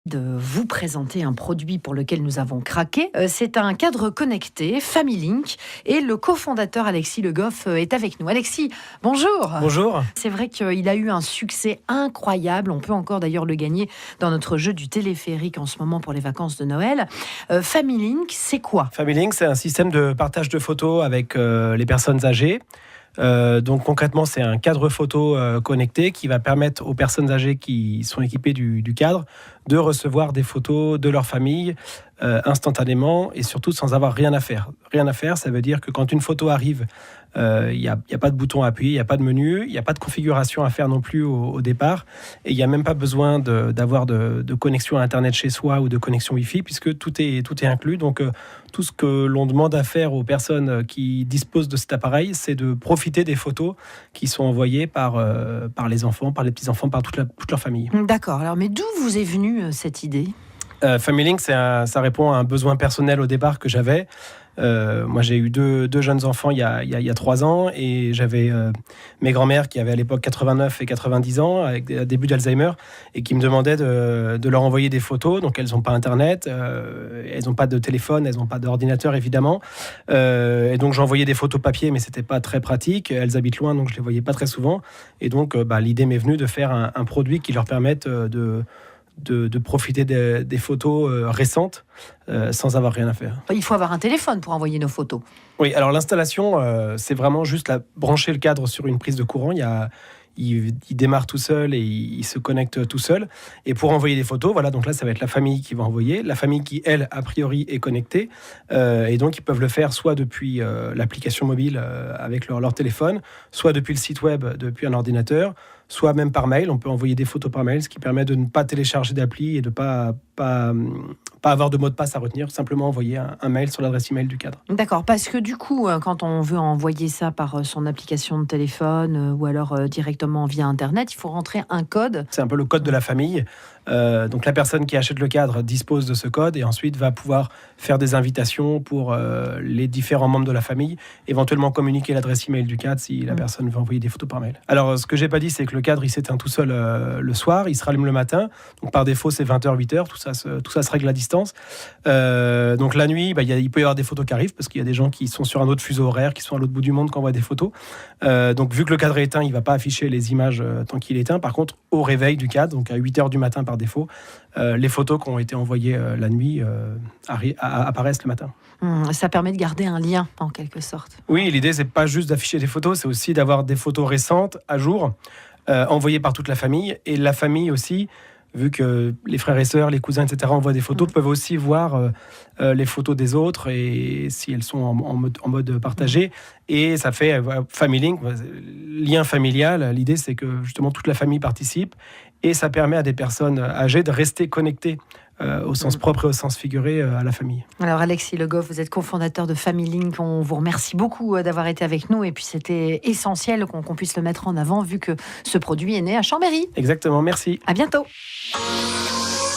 De vous présenter un produit pour lequel nous avons craqué. C'est un cadre connecté, FamilyLink, et le cofondateur Alexis Le Goff est avec nous. Alexis, bonjour. Bonjour. C'est vrai qu'il a eu un succès incroyable. On peut encore d'ailleurs le gagner dans notre jeu du téléphérique en ce moment pour les vacances de Noël. FamilyLink, c'est quoi? FamilyLink, c'est un système de partage de photos avec les personnes âgées. Donc concrètement, c'est un cadre photo connecté qui va permettre aux personnes âgées qui sont équipées du cadre de recevoir des photos de leur famille instantanément et surtout sans avoir rien à faire. Rien à faire, ça veut dire que quand une photo arrive, il n'y a pas de bouton à appuyer, il n'y a pas de menu, il n'y a pas de configuration à faire non plus au départ et il n'y a même pas besoin d'avoir de connexion à Internet chez soi ou de connexion Wi-Fi puisque tout est inclus. Donc tout ce que l'on demande à faire aux personnes qui disposent de cet appareil, c'est de profiter des photos qui sont envoyées par les enfants, par les petits-enfants, par toute leur famille. D'accord. Alors, mais d'où vous est venue cette idée? FamilyLink, ça répond à un besoin personnel au départ que j'avais. Moi, j'ai eu deux jeunes enfants il y a 3 ans et j'avais mes grands-mères qui avaient à l'époque 89 et 90 ans, avec un début d'Alzheimer, et qui me demandaient de leur envoyer des photos. Donc, elles n'ont pas Internet, elles n'ont pas de téléphone, elles n'ont pas d'ordinateur, évidemment. Et donc, j'envoyais des photos papier, mais ce n'était pas très pratique. Elles habitent loin, donc je ne les voyais pas très souvent. Et donc, l'idée m'est venue de faire un produit qui leur permette de profiter des photos récentes sans avoir rien à faire. Il faut avoir un téléphone pour envoyer nos photos. Oui, alors l'installation, c'est vraiment juste brancher le cadre sur une prise de courant. Il démarre tout seul et il se connecte tout seul. Et pour envoyer des photos, voilà, donc là, ça va être la famille qui va envoyer. La famille qui, elle, a priori, est connectée. Et donc, ils peuvent le faire soit depuis l'application mobile avec leur téléphone, soit depuis le site web, depuis un ordinateur, soit même par mail. On peut envoyer des photos par mail, ce qui permet de ne pas télécharger d'appli et de pas avoir de mot de passe à retenir, simplement envoyer un mail sur l'adresse email du cadre. D'accord, parce que du coup, quand on veut envoyer ça par son application de téléphone ou alors directement via Internet, il faut rentrer un code. C'est un peu le code de la famille. Donc la personne qui achète le cadre dispose de ce code et ensuite va pouvoir faire des invitations pour les différents membres de la famille, éventuellement communiquer l'adresse email du cadre si la personne veut envoyer des photos par mail. Alors ce que j'ai pas dit, c'est que le cadre il s'éteint tout seul le soir, il se rallume le matin, donc par défaut c'est 20h, 8h, tout ça se règle à distance. Donc la nuit, il peut y avoir des photos qui arrivent parce qu'il y a des gens qui sont sur un autre fuseau horaire, qui sont à l'autre bout du monde, qui envoient des photos. Donc vu que le cadre est éteint, il va pas afficher les images tant qu'il est éteint. Par contre, au réveil du cadre, donc à 8h du matin par défaut, les photos qui ont été envoyées la nuit apparaissent le matin. Ça permet de garder un lien en quelque sorte. Oui, l'idée c'est pas juste d'afficher des photos, c'est aussi d'avoir des photos récentes, à jour, envoyées par toute la famille, et la famille aussi, vu que les frères et sœurs, les cousins, etc. envoient des photos, peuvent aussi voir les photos des autres et si elles sont en mode partagé. Et ça fait FamilyLink, lien familial. L'idée, c'est que justement toute la famille participe et ça permet à des personnes âgées de rester connectées au sens propre et au sens figuré à la famille. Alors Alexis Le Goff, vous êtes cofondateur de FamilyLink. On vous remercie beaucoup d'avoir été avec nous et puis c'était essentiel qu'on puisse le mettre en avant vu que ce produit est né à Chambéry. Exactement, merci. À bientôt.